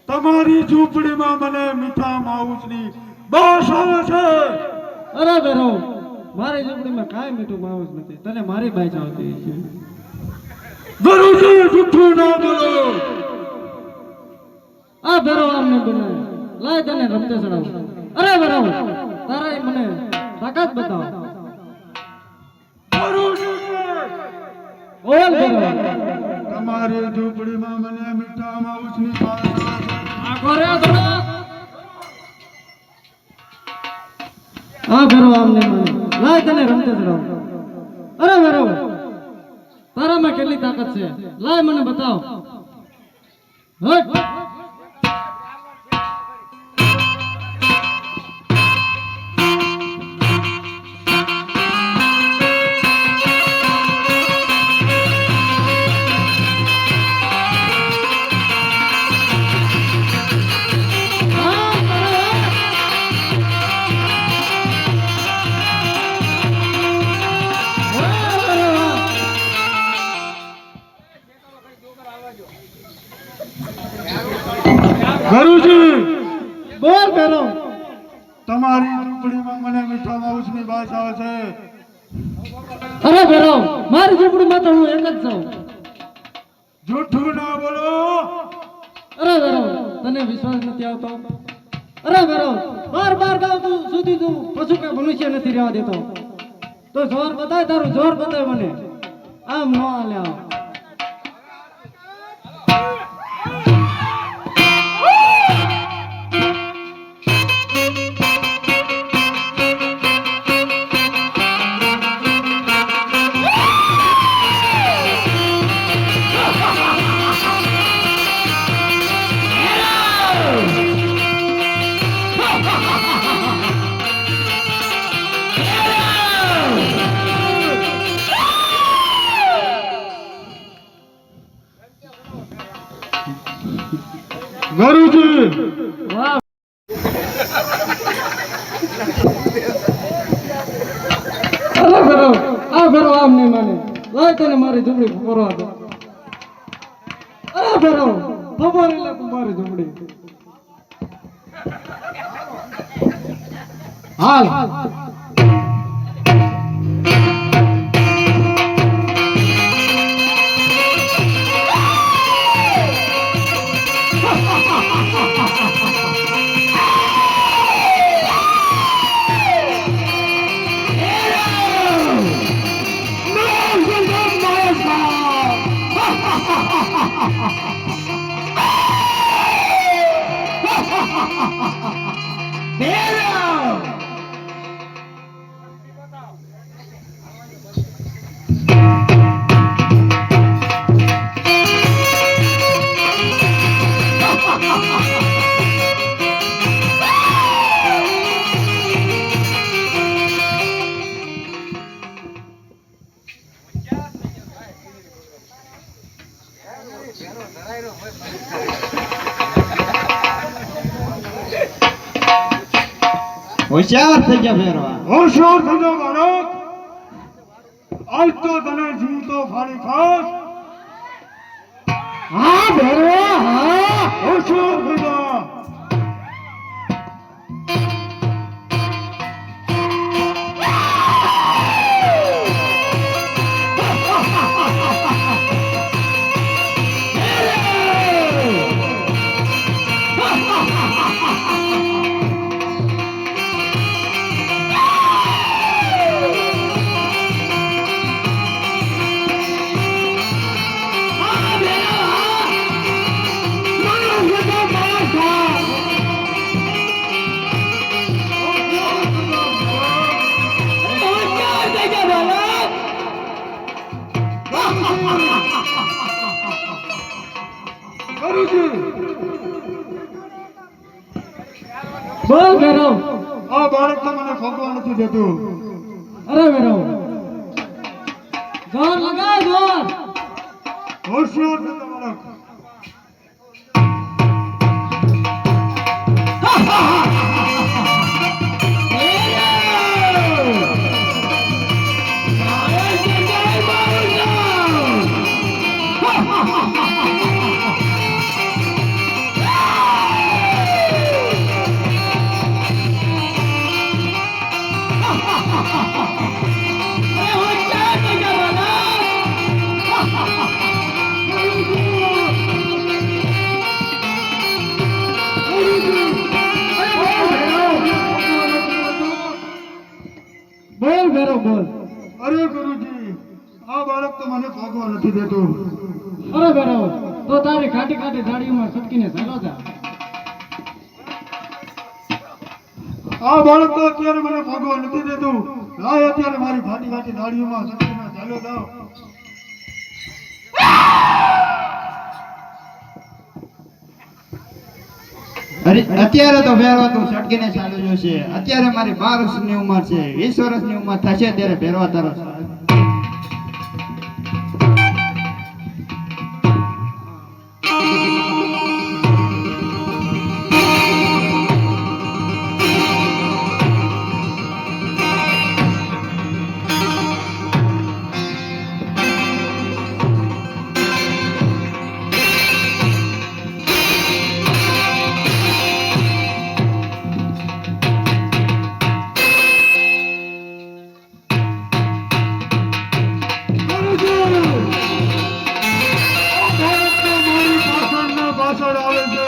તમારી ઝૂંપડીમાં મને મીઠા માઉસની બાસ આવે છે. અરે બેરો, મારી ઝૂંપડીમાં કાંઈ મીઠું માઉસ નથી, તને મારી બાઈ આવતી છે. ગુરુજી જૂઠું ના બોલો. આ બેરો આમને બને લાય તને રમતે ચડાવું. અરે બેરો, તારા મને તાકાત બતાવ. ઓલ બેરો, તમારી ઝૂંપડીમાં મને મીઠા માઉસની બાસ આવે છે. આખો રે થોડા. આ બેરો આમને મને લાય તને રમતે ચડાવું. અરે બેરો, તારામાં કેટલી તાકાત છે, લાય મને બતાવ. હટ. ગુરુજી બોલ બેરો. તમારી ઝૂંપડીમાં મને મીઠા માઉસની બાસ આવે છે. અરે બેરો, મારી ઝૂંપડીમાં તો હું એક જ છું. જૂઠું ના બોલો. અરે બેરો, તને વિશ્વાસ નથી આવતો? અરે બેરો, બાર ગાવ તું સુધી તું પશુ કે મનુષ્ય નથી રહેવા દેતો. તો જોર બતાય, તારું જોર બતાય મને. આમ નો આલ્યા. ગુરુજી વાહ. અરે બેરો, આ બેરો આમ નહીં માને. લાય તને મારી ઝૂંપડી ફોરવા દે. અરે બેરો, ફોરી લે તું મારી ઝૂંપડી. હાલ. હોશિયાર થઈ ગયા ફેરવા. હોશિયાર થજો બાળક. આજ તો તને જીવતો ફાડી ખાસ. હા ભેરવા હા. હોશિયાર થજો. ગુરુજી, બોલ ભેરવ. આ બાળક તો મને ફગવા નથી દેતું. અરે ભેરવ જોર લગાય જોર. હોશિયાર થજો બાળક. બોલ ભેરવ બોલ. અરે ગુરુજી, આ બાળક તો મને ફગવા નથી દેતું. અરે ભેરવ તો તારી ખાટી ખાટી દાઢીમાં સટકીને ચાલો જા. આ બાળક તો અત્યારે મને ફગવા નથી દેતું. લાય અત્યારે મારી ફાટી ફાટી દાઢીઓમાં સટકીને ચાલ્યો જાઓ. અરે અત્યારે તો ફેરવા તું સટકીને ચાલ્યો જોશે. અત્યારે મારી 12 વર્ષની ઉંમર છે. 20 વર્ષની ઉંમર થશે ત્યારે ફેરવા તારો પાછળ આવે છે.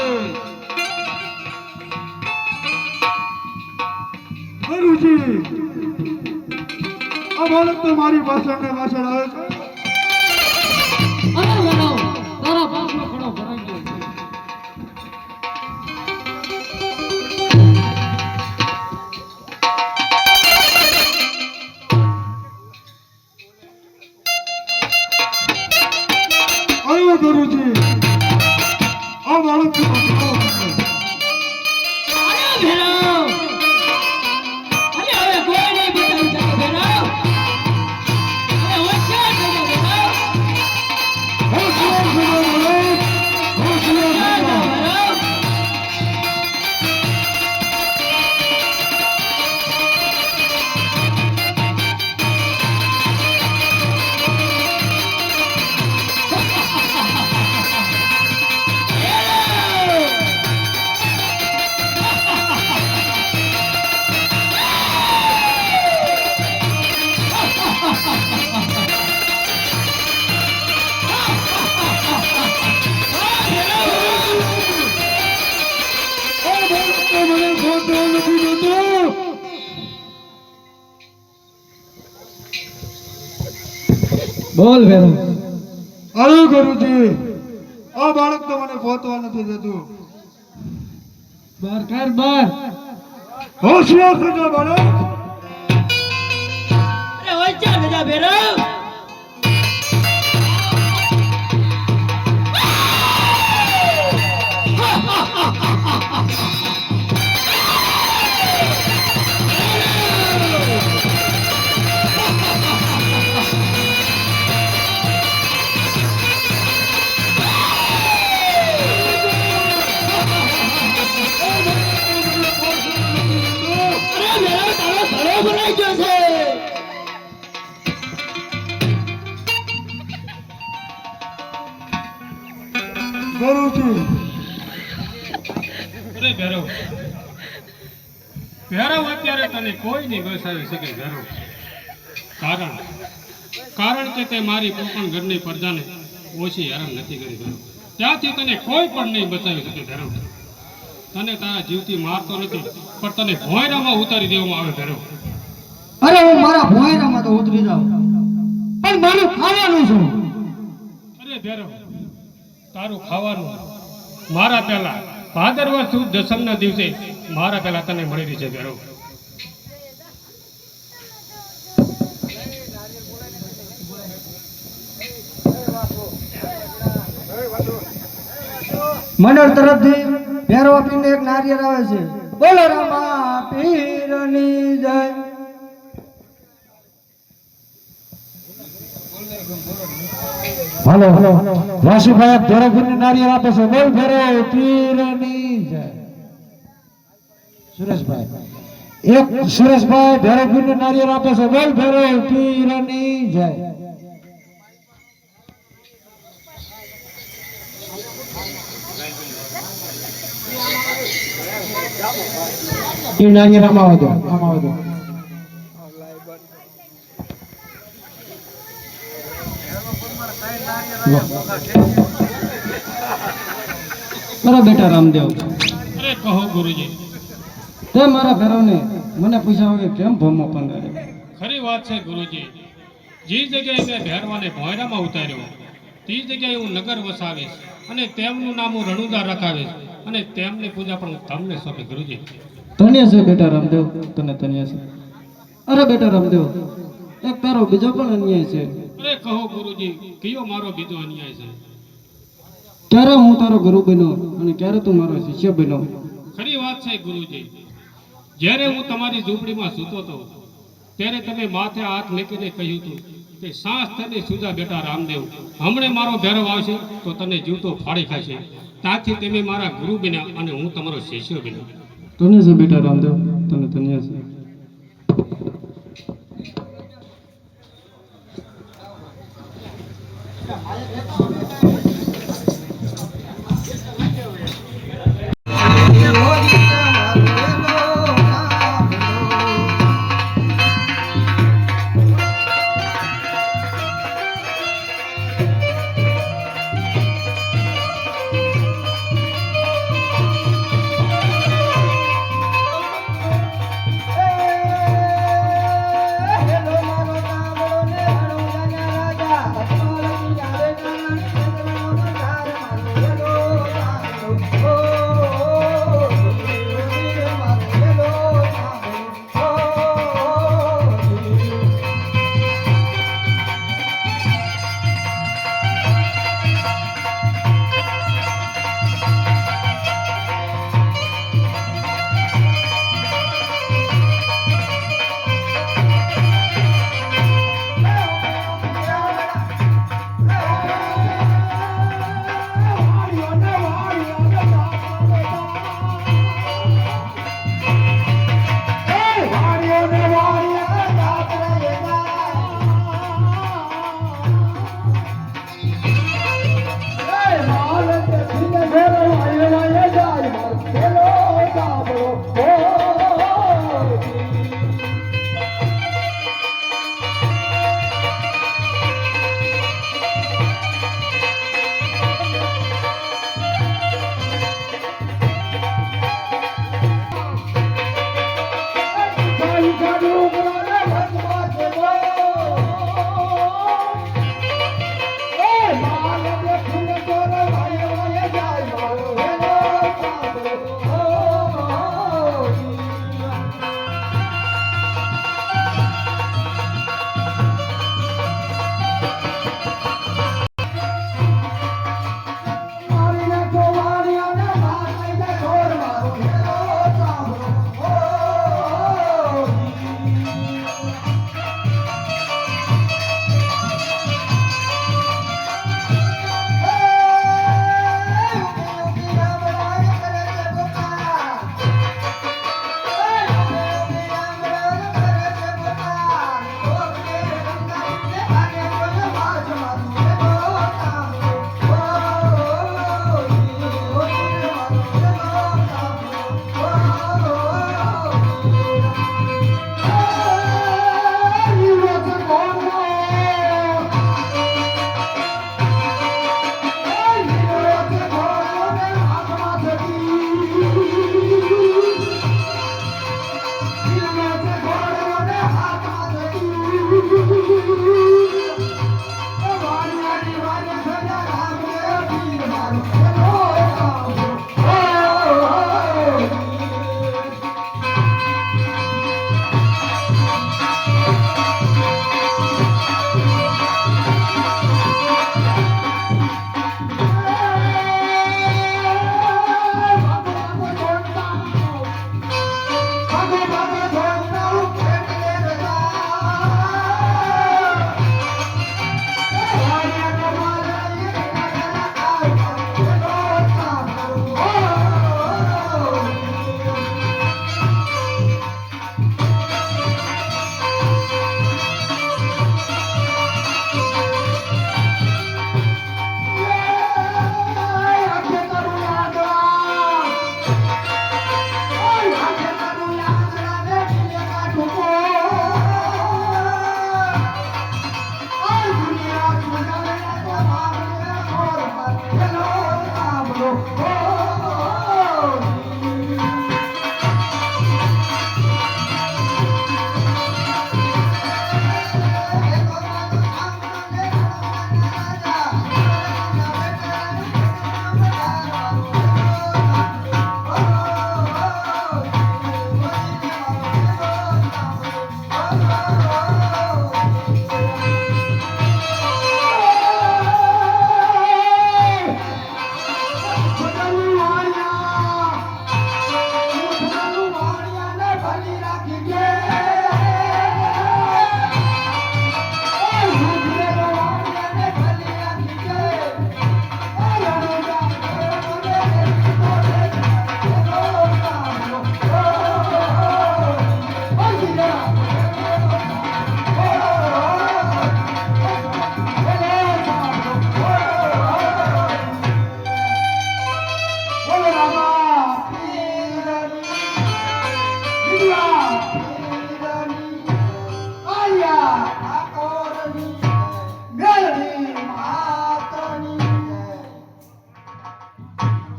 ગુરુજી, આ બાળક તો મારી પાછળ ને પાછળ આવે છે. અરે ભેરવ તારા બાપનો ખડો ભરાઈ ગયો છે. આવ્યો ગુરુજી, આ બાળક તો પાછળ આવે છે. અરે ભેરવ અરે હવે કોઈ નહીં બચાવી શકે ભેરવ. અરે હોશિયાર થઈ જા ભેરવ. હોશિયાર થજો બાળક. હોશિયાર થજો. મને ફગવા નથી દેતું. બોલ ભેરવ. અરે ગુરુજી, આ બાળક તો મને પહોંચવા નથી દેતું. બાર કર બાર. હોશિયાર થજો બાળક. અરે હોશિયાર થઈ જા ભેરવ. કરું છું. અરે ભેરવ ભેરવ અત્યારે તને કોઈ નહીં બસાવી શકે ભેરવ. કારણ કે તે મારી પોકણ ઘરની પ્રજાને ઓછી હેરાન નથી કરી ભેરવ. ત્યાંથી તને કોઈ પણ નહીં બચાવી શકે ભેરવ. તને તારા જીવથી મારતો નથી, પણ તને ભોંયરામાં ઉતારી દેવામાં આવે ભેરવ. અરે હું મારા ભોંયરામાં તો ઉતરી જાઉં, પણ મારું ખાવાનું શું? અરે ભેરવ તારું ખાવાનું મારા પહેલા ભાદરવા સુદ દસમના દિવસે મારા પહેલા તને મળી રહી છે ભેરવ. મંડળ તરફથી ભેરવ આપીને એક નારિયેળ આવે છે. બોલો રામા પીરની જય. હાલો વાસુભાઈ ભેરવપીરને નારિયેળ આપે છે. બોલ ભેરવ પીરની જય. સુરેશભાઈ ભેરવપીરને નારિયેળ આપે છે. બોલ ભેરવ પીરની જય. એ નારિયેળ આમાં આવજો, આમાં આવજો. મારા બેટા રામદેવ, અરે કહો ગુરુજી. તે મારા ભેરવને મને પૂછ્યા વગર કેમ ભોમો પંગાડે? ખરી વાત છે ગુરુજી. જે જગ્યાએ મેં ભેરવાને ભોંયરામાં ઉતાર્યો તે જગ્યાએ હું નગર વસાવીશ અને તેમનું નામ હું રણુદા રખાવીશ અને તેમની પૂજા પણ હું તમને સોંપી ગુરુજી. ધન્ય છે બેટા રામદેવ, તને ધન્ય છે. અરે બેટા રામદેવ, એક તારો બીજો પણ અન્યાય છે. અરે કહો ગુરુજી, કયો મારો બીજો અન્યાય છે? ક્યારે હું તારો ગુરુ બન્યો અને ક્યારે તું મારો શિષ્ય બન્યો? ખરી વાત છે ગુરુજી. જ્યારે હું તમારી ઝૂંપડીમાં સૂતો હતો ત્યારે તમે માથે હાથ મૂકીને કહ્યું હતું કે સાસ તને સુજા બેટા રામદેવ, હમણે મારો ભેરવ આવશે તો તને જીવતો ફાડી ખાશે. ત્યાંથી તમે મારા ગુરુ બન્યા અને હું તમારો શિષ્ય બન્યો. ધન્ય છે બેટા રામદેવ, તને ધન્ય છે.